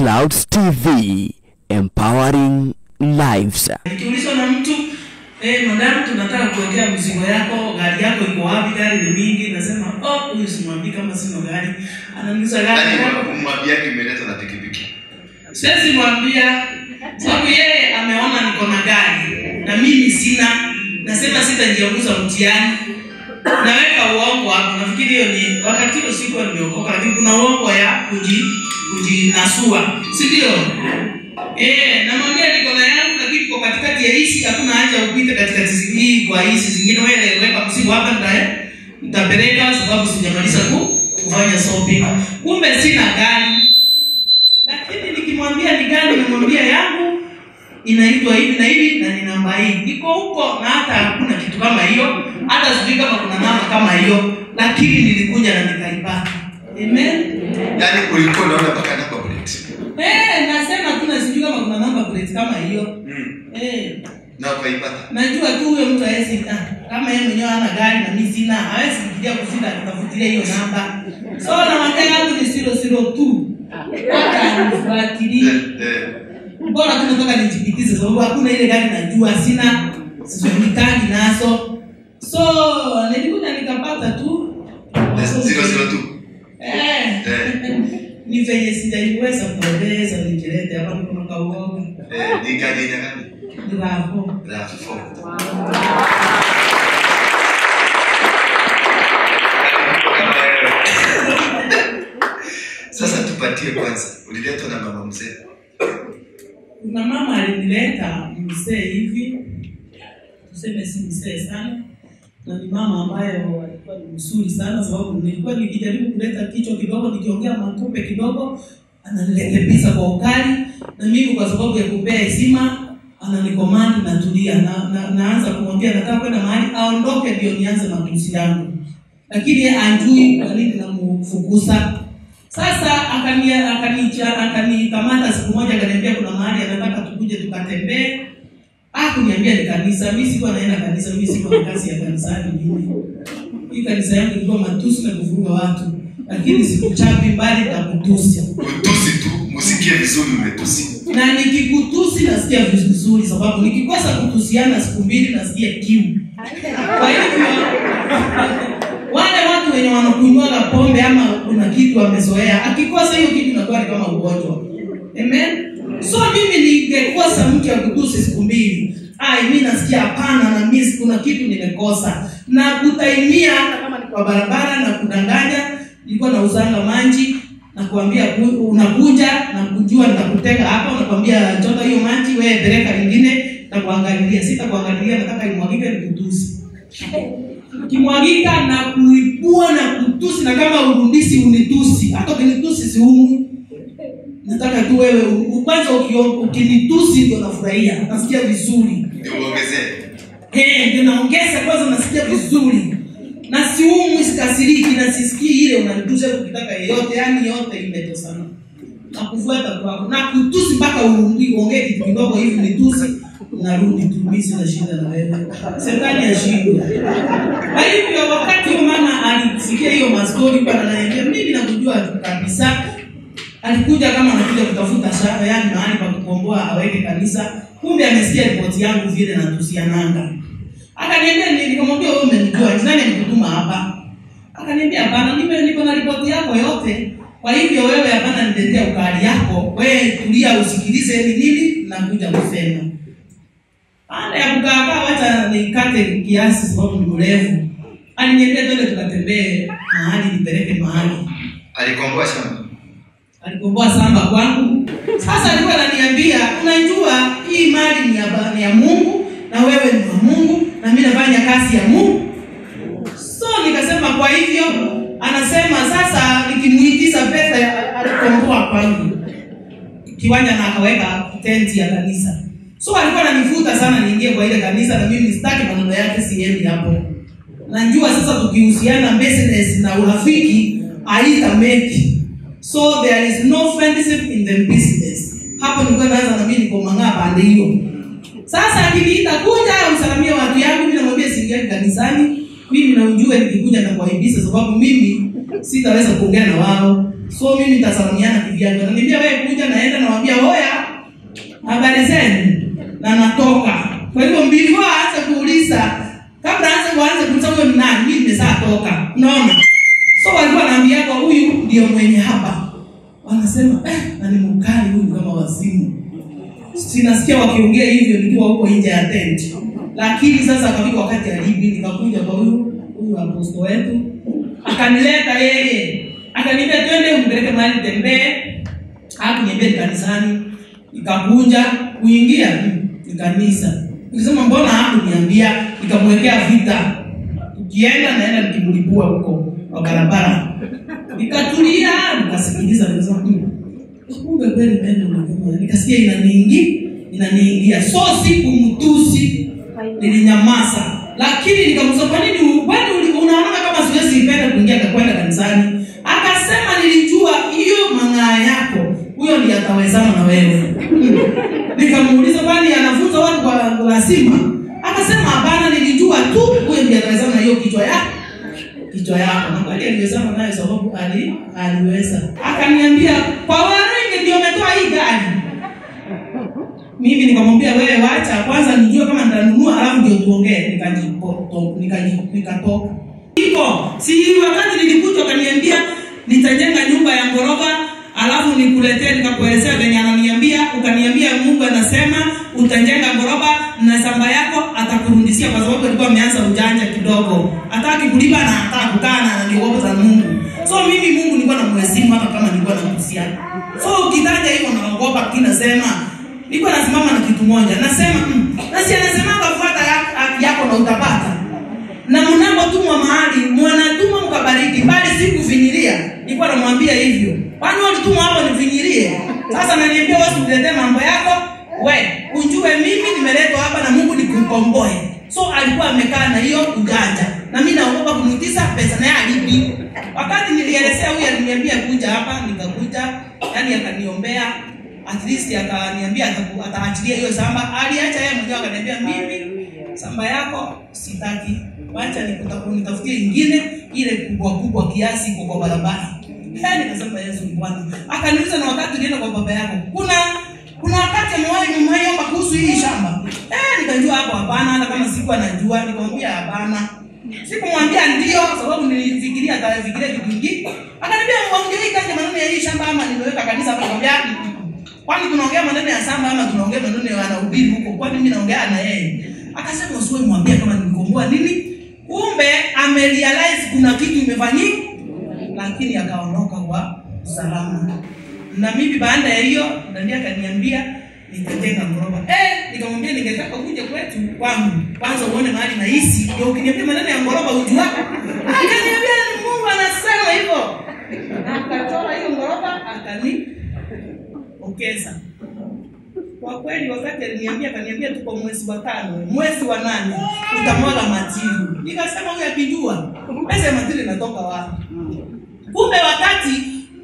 Clouds TV, empowering lives. Nikiulizwa na mtu, madam tunataka kuwekea mzigo yako, gari yako iko wapi? Gari ni mingi. Nasema, huyu simwambii kama sina gari. Ananiuliza gari yako, kumwambia kimeletwa na pikipiki. Sasa mwambia sababu yeye ameona niko na gari na mimi sina. Nasema sitajianguza mtihani. Naweka uongo hapo. Nafikiri hiyo ni wakati huo siku nimeokoka, lakini kuna uongo ya kujinasua. Si ndio? Namwambia niko na yangu, lakini kwa katikati ya hizi hakuna haja upite katikati hii kwa hizi zingine. Wewe weka mzigo hapa nitapeleka sababu sijamaliza kufanya shopping. Kumbe sina gari. Lakini nikimwambia ni gari, namwambia yangu inaitwa hivi na hivi na ni namba hii. Niko huko na hata hakuna kitu kama hiyo. Hata sijui kama kuna namba kama hiyo, lakini nilikuja na nikaipata. Amen. Yaani kulikuwa naona mpaka namba plate. Nasema tu sijui kama kuna namba plate kama hiyo. Na ukaipata. Najua tu huyo mtu hawezi kama yeye mwenyewe ana gari na mimi sina, hawezi kuja kushinda kutafutia hiyo namba. So na magari yangu ni 002. Akanifuatilia. Bora tunataka nijipitize sababu hakuna ile gari najua sina, sizomitaki nazo. So nilikuja nikapata tu 002. Ni venye sijaiweza kueleza nikilete hapa kuna kauoga. Ni gari gani? Bravo. Sasa tupatie kwanza. Uliletwa na mama mzee. Na mama alinileta mzee hivi. Tuseme si mzee sana. Na ni mama ambaye alikuwa ni mzuri sana sababu nilikuwa nikijaribu kuleta kichwa kidogo, nikiongea makupe kidogo, ananirekebisha kwa ukali, na mimi kwa sababu ya kupea heshima ananikomandi na tulia, naanza kumwambia nataka kwenda mahali aondoke ndio nianze matusi yangu. Lakini yeye anjui kwa nini namfukuza. Sasa akanikamata siku moja, akaniambia kuna mahali anataka tukuje tukatembee. Kuniambia ni kanisa. Mimi sikuwa naenda kanisa, mimi sikuwa na kazi ya kanisani mimi. Hii kanisa yangu ilikuwa matusi na kufunga watu. Lakini sikuchapi mbali na kutusi. Kutusi tu, musikie vizuri umetusi. Na nikikutusi nasikia vizuri sababu nikikosa kutusiana siku mbili nasikia kiu. Kwa hivyo wale watu wenye wanakunywa pombe ama kuna kitu wamezoea, akikosa hiyo kitu inakuwa kama ugonjwa. Amen. So mimi ningekosa mtu ya kutusi siku mbili. Mimi nasikia hapana, na mimi kuna kitu nimekosa. Na kutaimia kama ni kwa barabara na kudanganya, nilikuwa nauzanga maji na kuambia unakuja na kujua nitakuteka hapa, unakwambia chota hiyo maji wewe peleka nyingine na kuangalia. Sitakuangalia, nataka imwagike nikutusi. Kimwagika na kuibua na kutusi, na kama urundisi unitusi, hata ukinitusi siumu. Nataka tu wewe kwanza ukinitusi ndio nafurahia, nasikia vizuri. Uongezee. Ndio naongeza kwanza, nasikia vizuri. Na siumu, sikasiriki, na sisikii ile unanitusi ukitaka yote, yani yote imetosana. Na kufuata kwako na kutusi mpaka uongee kitu kidogo hivi nitusi, unarudi tu, mimi sina shida na wewe. Serikali ya shida. Kwa hivyo wakati mama alisikia hiyo mastori kwa ananiambia, mimi nakujua kabisa. Alikuja kama anakuja kutafuta shamba, yani mahali pa kukomboa aweke kanisa. Kumbe amesikia ripoti yangu vile na tusiananga. Akaniambia nikamwambia wewe umenijua, nani alikutuma hapa? Akaniambia hapana, niko na ripoti yako yote. Kwa hivyo wewe hapana niletea ukali yako. Wewe tulia usikilize ni nini nakuja kusema. Baada ya kukaa wacha nikate kiasi sababu ni mrefu. Aliniambia twende tukatembee mahali nipeleke mahali. Alikomboa shamba. Alikomboa shamba kwangu. Sasa alikuwa ananiambia, unajua hii mali ni ya Mungu na wewe ni wa Mungu na mimi nafanya kazi ya Mungu. So nikasema kwa hivyo anasema sasa nikimuitisha pesa alikomboa kwangu kiwanja na akaweka tenti ya kanisa. So alikuwa ananifuta sana niingie kwa ile kanisa, na mimi sitaki maneno yake, siendi hapo. Najua sasa tukihusiana business na urafiki haitameki. So there is no friendship in the business. Hapo nilikuwa naanza na mimi niko mang'aa pande hiyo. Sasa akiniita kuja usalimie watu yangu, mimi namwambia siingie kanisani. Mimi na ujue nikikuja na kuaibisha sababu mimi sitaweza kuongea na wao. So mimi nitasalimiana kivyangu. Ananiambia wewe kuja, naenda nawaambia hoya, habari zenu, na natoka. Kwa hivyo before aanze kuuliza, kabla aanze kuuliza huyo ni nani, mimi nimeshatoka. Unaona? So walikuwa wanaambia kwa huyu ndio mwenye hapa. Wanasema na ni mkali huyu kama wazimu. Sinasikia wakiongea hivyo nikiwa huko nje ya tent. Lakini sasa kafika wakati alibi, nikakuja kwa huyu apostle wetu. Akanileta yeye. Akaniambia twende umpeleke mahali tembee. Akaniambia kanisani. Nikakuja kuingia kanisa. Nikasema mbona hakuniambia? Nikamwekea vita. Ukienda naenda nikimlipua huko kwa barabara. Nikatulia, nikasikiliza, nikasema kumbe kweli mimi nikasikia inaniingia. So siku mtusi nilinyamaza. Lakini nikamsema kwa nini wewe unaona kama siwezi ipenda kuingia kwenda kanisani? Akasema nilijua hiyo mang'aa yako. Huyo ndiye atawezana na wewe. Nikamuuliza kwani anafunza watu kwa lazima? Akasema hapana, nilijua tu huyo ndiye atawezana na hiyo kichwa yako. Na kwani aliwezana naye sababu aliweza. Akaniambia kwa wewe ndio umetoa hii gari. Mimi nikamwambia wewe acha kwanza nijue kama nitanunua alafu ndio tuongee. Nikatoka. Hivyo si wakati nilikuja akaniambia nitajenga nyumba ya ghorofa alafu nikuletee, nikakuelezea venye ananiambia, ukaniambia Mungu anasema utajenga ghorofa na shamba yako atakurudishia, kwa sababu alikuwa ameanza ujanja kidogo. Hataki kulipa na hataka kukana na niogopa za Mungu. So mimi Mungu nilikuwa namheshimu hata kama nilikuwa nakuhusiana. So ukitaja hivyo naogopa, kinasema nilikuwa nasimama na kitu moja. Nasema na si anasema kufuata haki yako na utapata. Na mnapotumwa mahali mwanatuma mkabariki, bali si kufinyilia. Nilikuwa namwambia hivyo. Kwani walitumwa hapo nifinyilie? Sasa ananiambia wewe usiletee mambo yako. Wewe ujue mimi nimeletwa hapa na Mungu nikukomboe. So alikuwa amekaa na hiyo ujanja. Na mimi naogopa kumtisa pesa na yeye alipi. Wakati nilielezea huyu aliniambia kuja hapa, nikakuja, yani akaniombea, at least akaniambia ataachilia hiyo shamba. Aliacha yeye mwenyewe akaniambia mimi shamba yako sitaki. Wacha nitafutie nyingine ile kubwa kiasi kwa barabara. Nikasema Yesu ni Bwana. Akaniuliza na wakati ulienda kwa baba yako, kuna wakati amewahi kuhusu hii shamba? Nikajua hapo hapana, hata kama siku anajua. Nikamwambia hapana. Sikumwambia ndio sababu nilifikiria atafikiria kitu kingine. Akaniambia muongee kaje maneno ya hii shamba ama nimeweka kanisa hapa. Nikamwambia kwani tunaongea maneno ya shamba ama tunaongea maneno ya anahubiri huko? Kwani mimi naongea na yeye? Akasema usiwe mwambie kama nimekomboa nini. Kumbe amerealize kuna kitu imefanyika, lakini akaondoka kwa salama. Na mimi baada ya hiyo ndio akaniambia nitajenga ghorofa. Nikamwambia ningetaka kuja kwetu kwangu. Kwanza uone mahali naishi, ndio ukiniambia maneno ya ghorofa ujue. Akaniambia Mungu anasema hivyo. Akatoa hiyo ghorofa ongeza. Kwa kweli wakati akaniambia tuko mwezi wa 5, mwezi wa 8 utamwaga matiri. Nikasema huyu akijua pesa matiri inatoka wapi? Kumbe wakati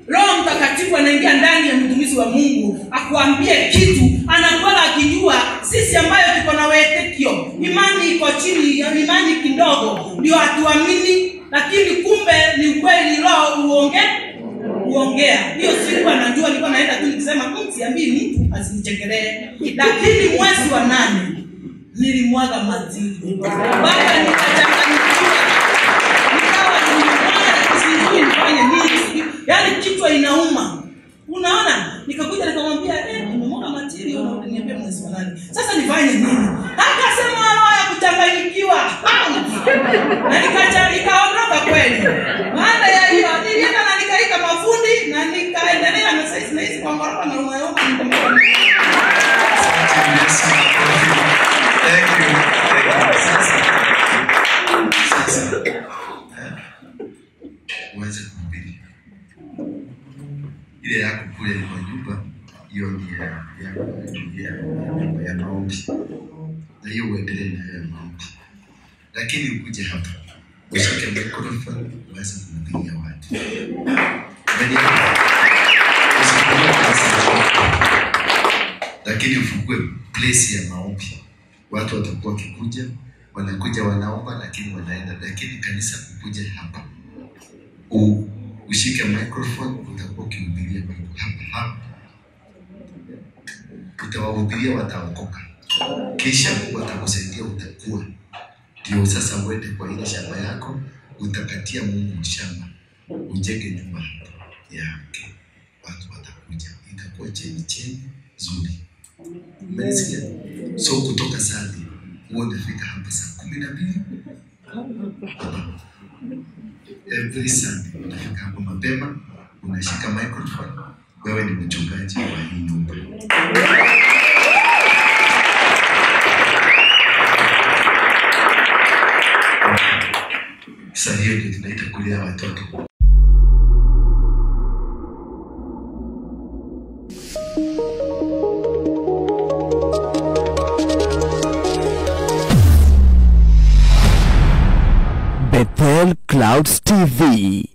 Roho Mtakatifu anaingia ndani ya mtumishi wa Mungu akuambie kitu, anakuwa akijua sisi ambayo tuko na wetekio, imani iko chini, imani kidogo ndio atuamini, lakini kumbe ni kweli Roho uongea. Hiyo siku anajua nilikuwa naenda tu nikisema siambii mtu asinichekelee. Lakini mwezi wa 8 nilimwaga matiri. Baada nikachanganyikiwa. Nikawa sijui nifanye nini. Yaani kichwa inauma. Unaona? Nikakuja nikamwambia nimemwaga matiri unaniambia mwezi wa 8. Sasa nifanye nini? Akasema roho ya kuchanganyikiwa. Na nikaondoka kweli. Baada ya hiyo nilienda na nikaika mafundi na nikaendelea na sasa hizi kwa ghorofa na unaomba nikomboe. Uweze kuhubiri. Ile yako kule kwa nyumba, hiyo ni ya maombi. Na hiyo uendelee na ya maombi. Lakini ukuje hapa, ushike microphone, uweze kuhubiria watu. Lakini ufungue place ya maombi. Watu watakuwa wakikuja, wanakuja wanaomba lakini wanaenda. Lakini kanisa kukuja hapa ushike microphone, utakuwa ukihubiria hapa. Utawahubiria, wataokoka. Kisha Mungu atakusaidia, utakuwa. Ndio sasa uende kwa ile shamba yako, utakatia Mungu shamba, ujenge nyumba yake. Watu watakuja, itakuwa cheni nzuri. Umenisikia? So kutoka saa unafika hapa saa 12. Every Sunday unafika hapa mapema, unashika microphone, wewe ni mchungaji wa hii nyumba. Sasa hiyo ndio tunaita kulea watoto. Bethel Clouds TV.